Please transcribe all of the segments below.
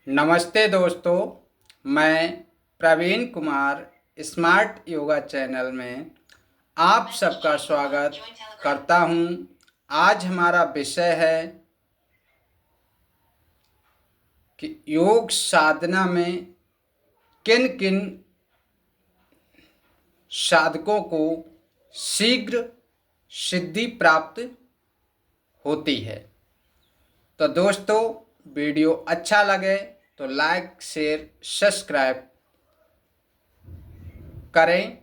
नमस्ते दोस्तों, मैं प्रवीण कुमार स्मार्ट योगा चैनल में आप सबका स्वागत करता हूं। आज हमारा विषय है कि योग साधना में किन किन साधकों को शीघ्र सिद्धि प्राप्त होती है। तो दोस्तों, वीडियो अच्छा लगे तो लाइक शेयर सब्सक्राइब करें।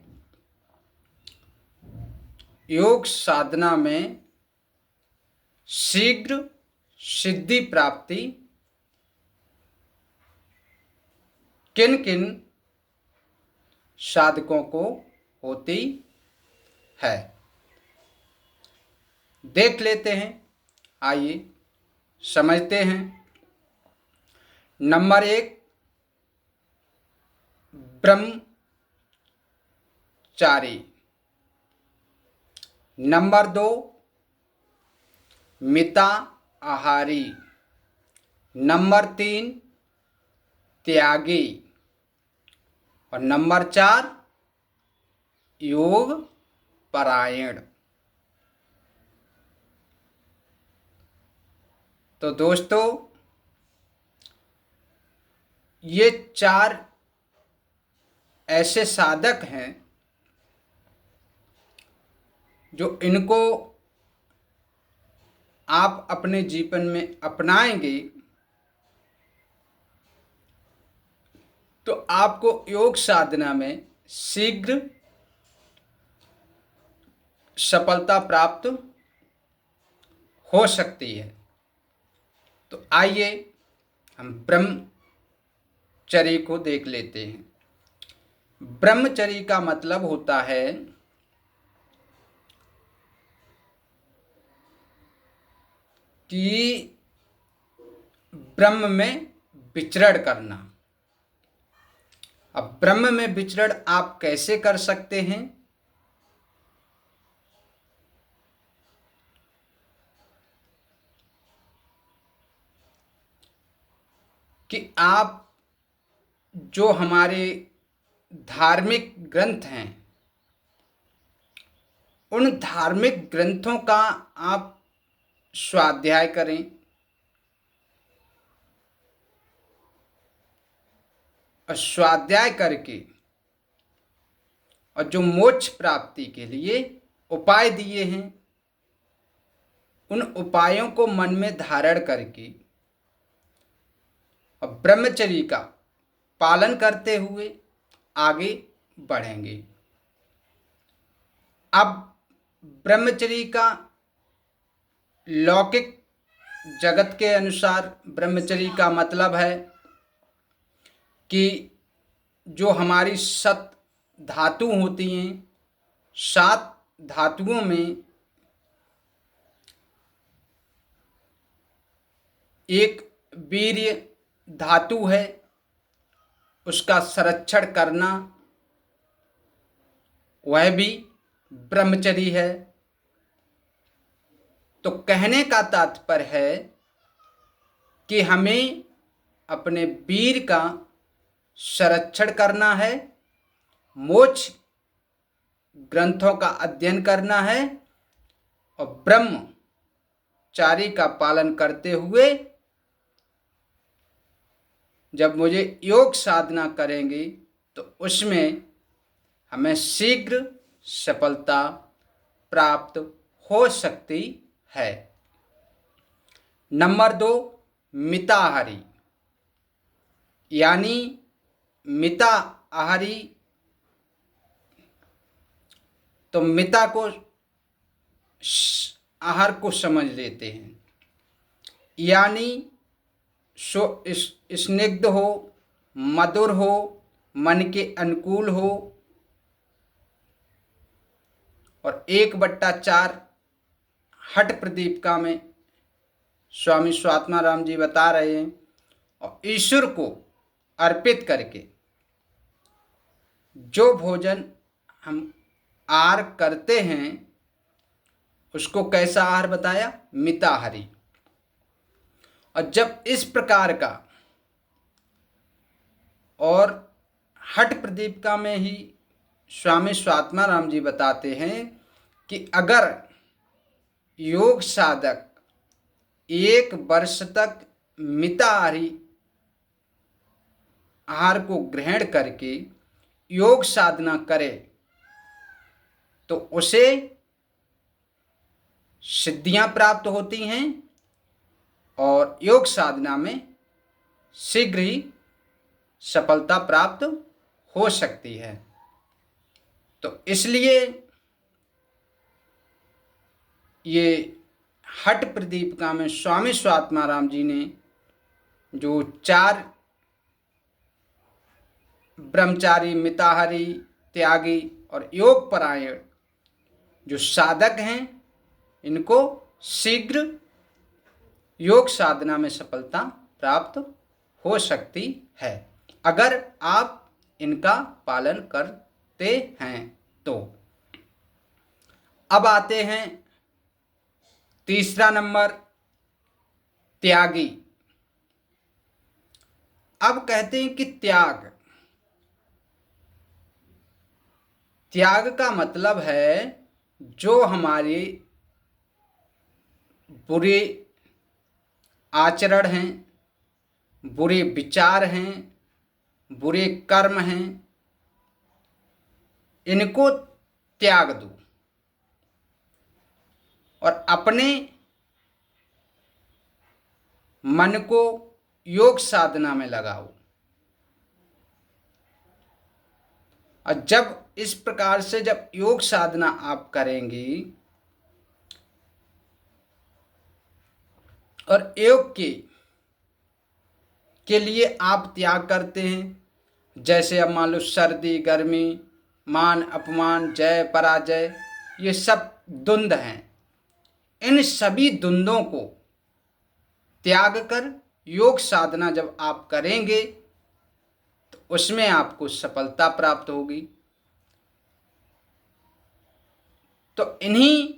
योग साधना में शीघ्र सिद्धि प्राप्ति किन किन साधकों को होती है, देख लेते हैं। आइए समझते हैं। नंबर 1, ब्रह्मचारी। नंबर 2, मिताहारी। नंबर 3, त्यागी। और नंबर 4, योग परायण। तो दोस्तों, ये 4 ऐसे साधक हैं जो इनको आप अपने जीवन में अपनाएंगे तो आपको योग साधना में शीघ्र सफलता प्राप्त हो सकती है। तो आइए हम ब्रह्मचर्य को देख लेते हैं। ब्रह्मचर्य का मतलब होता है कि ब्रह्म में विचरण करना। अब ब्रह्म में विचरण आप कैसे कर सकते हैं? कि आप जो हमारे धार्मिक ग्रंथ हैं, उन धार्मिक ग्रंथों का आप स्वाध्याय करें। और स्वाध्याय करके और जो मोक्ष प्राप्ति के लिए उपाय दिए हैं, उन उपायों को मन में धारण करके और ब्रह्मचर्य का पालन करते हुए आगे बढ़ेंगे। अब ब्रह्मचर्य का लौकिक जगत के अनुसार ब्रह्मचर्य का मतलब है कि जो हमारी 7 धातु होती हैं, 7 धातुओं में एक वीर्य धातु है, उसका संरक्षण करना वह भी ब्रह्मचर्य है। तो कहने का तात्पर्य है कि हमें अपने वीर का संरक्षण करना है, मोक्ष ग्रंथों का अध्ययन करना है और ब्रह्मचारी का पालन करते हुए जब मुझे योग साधना करेंगे तो उसमें हमें शीघ्र सफलता प्राप्त हो सकती है। नंबर 2, मिताहारी। यानी मिताहारी तो मिता को आहार को समझ लेते हैं, यानी स्निग्ध हो, मधुर हो, मन के अनुकूल हो और 1/4 हठ प्रदीपिका में स्वामी स्वात्माराम जी बता रहे हैं, और ईश्वर को अर्पित करके जो भोजन हम आहार करते हैं उसको कैसा आहार बताया? मिताहारी। और जब इस प्रकार का और हठ प्रदीपिका में ही स्वामी स्वात्माराम जी बताते हैं कि अगर योग साधक 1 वर्ष तक मिताहारी आहार को ग्रहण करके योग साधना करे तो उसे सिद्धियां प्राप्त होती हैं और योग साधना में शीघ्र ही सफलता प्राप्त हो सकती है। तो इसलिए ये हठ प्रदीपिका में स्वामी स्वात्माराम जी ने जो 4 ब्रह्मचारी, मिताहारी, त्यागी और योग परायण जो साधक हैं, इनको शीघ्र योग साधना में सफलता प्राप्त हो सकती है अगर आप इनका पालन करते हैं तो। अब आते हैं तीसरा नंबर, त्यागी। अब कहते हैं कि त्याग का मतलब है जो हमारे बुरे आचरण हैं, बुरे विचार हैं, बुरे कर्म हैं, इनको त्याग दो और अपने मन को योग साधना में लगाओ। और जब इस प्रकार से जब योग साधना आप करेंगे और योग के लिए आप त्याग करते हैं, जैसे अब मान लो सर्दी, गर्मी, मान अपमान, जय पराजय, ये सब द्वंद्व हैं। इन सभी द्वंद्वों को त्याग कर योग साधना जब आप करेंगे तो उसमें आपको सफलता प्राप्त होगी। तो इन्हीं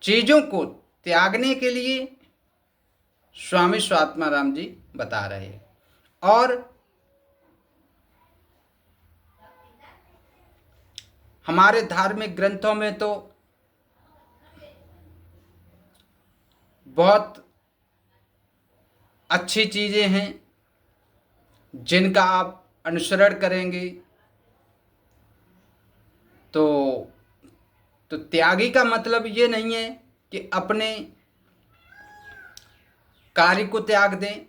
चीजों को त्यागने के लिए स्वामी स्वात्माराम जी बता रहे हैं। और हमारे धार्मिक ग्रंथों में तो बहुत अच्छी चीजें हैं जिनका आप अनुसरण करेंगे तो त्यागी का मतलब ये नहीं है कि अपने कार्य को त्याग दें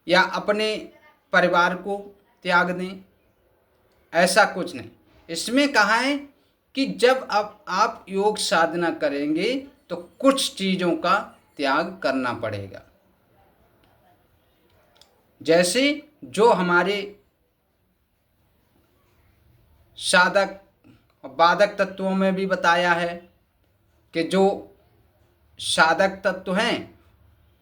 या अपने परिवार को त्याग दें, ऐसा कुछ नहीं। इसमें कहा है कि जब आप योग साधना करेंगे तो कुछ चीजों का त्याग करना पड़ेगा। जैसे जो हमारे साधक और बाधक तत्वों में भी बताया है कि जो साधक तत्व हैं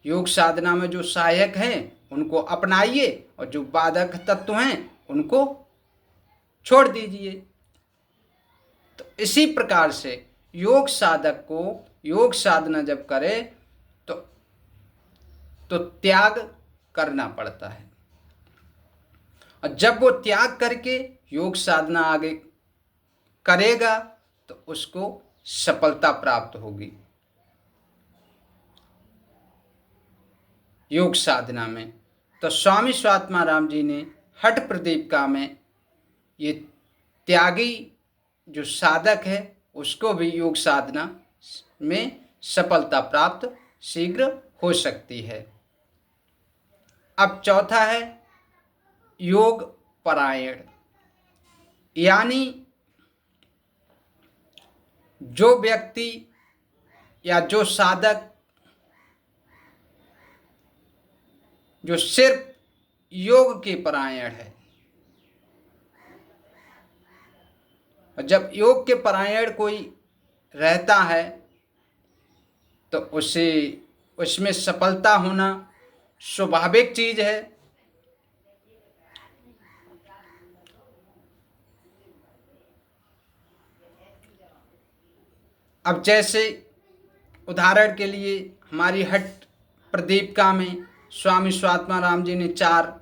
योग साधना में जो सहायक हैं उनको अपनाइए और जो बाधक तत्व हैं उनको छोड़ दीजिए। तो इसी प्रकार से योग साधक को योग साधना जब करे तो त्याग करना पड़ता है और जब वो त्याग करके योग साधना आगे करेगा तो उसको सफलता प्राप्त होगी योग साधना में। तो स्वामी स्वात्माराम जी ने हठ प्रदीपिका में ये त्यागी जो साधक है उसको भी योग साधना में सफलता प्राप्त शीघ्र हो सकती है। अब चौथा है योग परायण, यानी जो व्यक्ति या जो साधक जो सिर्फ योग के परायण है। और जब योग के परायण कोई रहता है तो उसे उसमें सफलता होना स्वाभाविक चीज है। अब जैसे उदाहरण के लिए हमारी हठ प्रदीपिका में स्वामी स्वात्माराम जी ने 4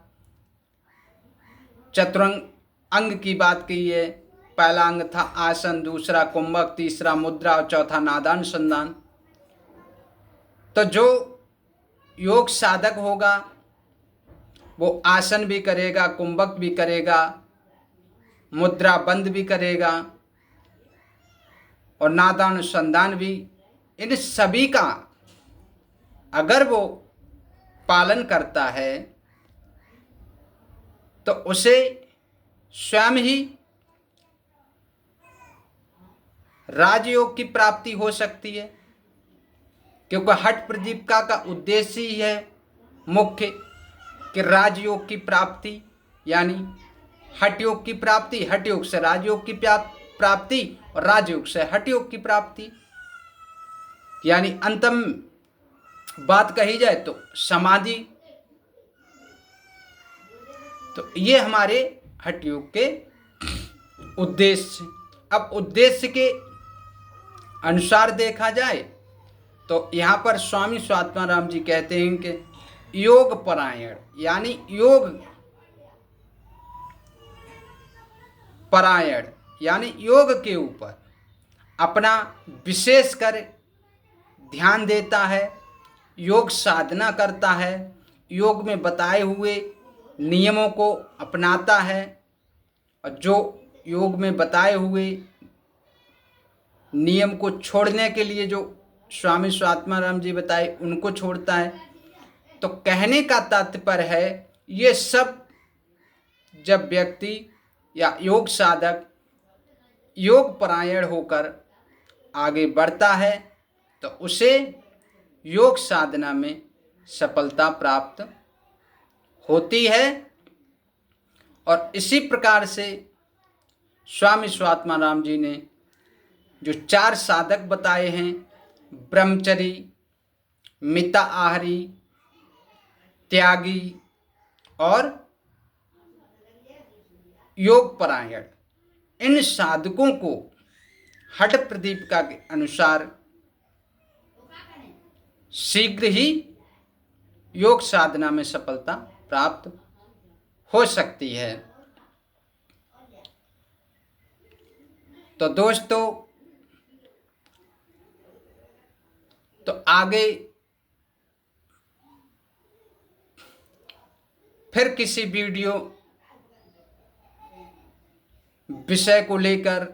चतुरंग अंग की बात की है। पहला अंग था आसन, दूसरा कुंभक, तीसरा मुद्रा और चौथा नादानुसंधान। तो जो योग साधक होगा वो आसन भी करेगा, कुंभक भी करेगा, मुद्रा बंद भी करेगा और नादानुसंधान भी। इन सभी का अगर वो पालन करता है तो उसे स्वयं ही राजयोग की प्राप्ति हो सकती है, क्योंकि हठ प्रदीपिका का उद्देश्य ही है मुख्य कि राजयोग की प्राप्ति, यानी हठ योग की प्राप्ति, हठ योग से राजयोग की प्राप्ति और राजयोग से हठ योग की प्राप्ति। यानी अंतिम बात कही जाए तो समाधि। तो ये हमारे हठ योग के उद्देश्य। अब उद्देश्य के अनुसार देखा जाए तो यहाँ पर स्वामी स्वात्माराम जी कहते हैं कि योग परायण, यानी योग परायण यानी योग के ऊपर अपना विशेषकर ध्यान देता है, योग साधना करता है, योग में बताए हुए नियमों को अपनाता है और जो योग में बताए हुए नियम को छोड़ने के लिए जो स्वामी स्वात्माराम जी बताए उनको छोड़ता है। तो कहने का तात्पर्य है ये सब जब व्यक्ति या योग साधक योग परायण होकर आगे बढ़ता है तो उसे योग साधना में सफलता प्राप्त होती है। और इसी प्रकार से स्वामी स्वात्माराम जी ने जो 4 साधक बताए हैं, ब्रह्मचरी, मिता आहारी, त्यागी और योग परायण, इन साधकों को हठ प्रदीपिका के अनुसार शीघ्र ही योग साधना में सफलता प्राप्त हो सकती है। तो दोस्तों, तो आगे फिर किसी वीडियो विषय को लेकर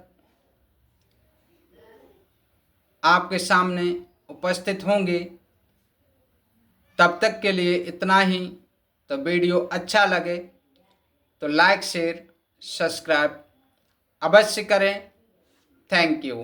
आपके सामने उपस्थित होंगे। तब तक के लिए इतना ही। तो वीडियो अच्छा लगे तो लाइक, शेयर, सब्सक्राइब अवश्य करें। Thank you.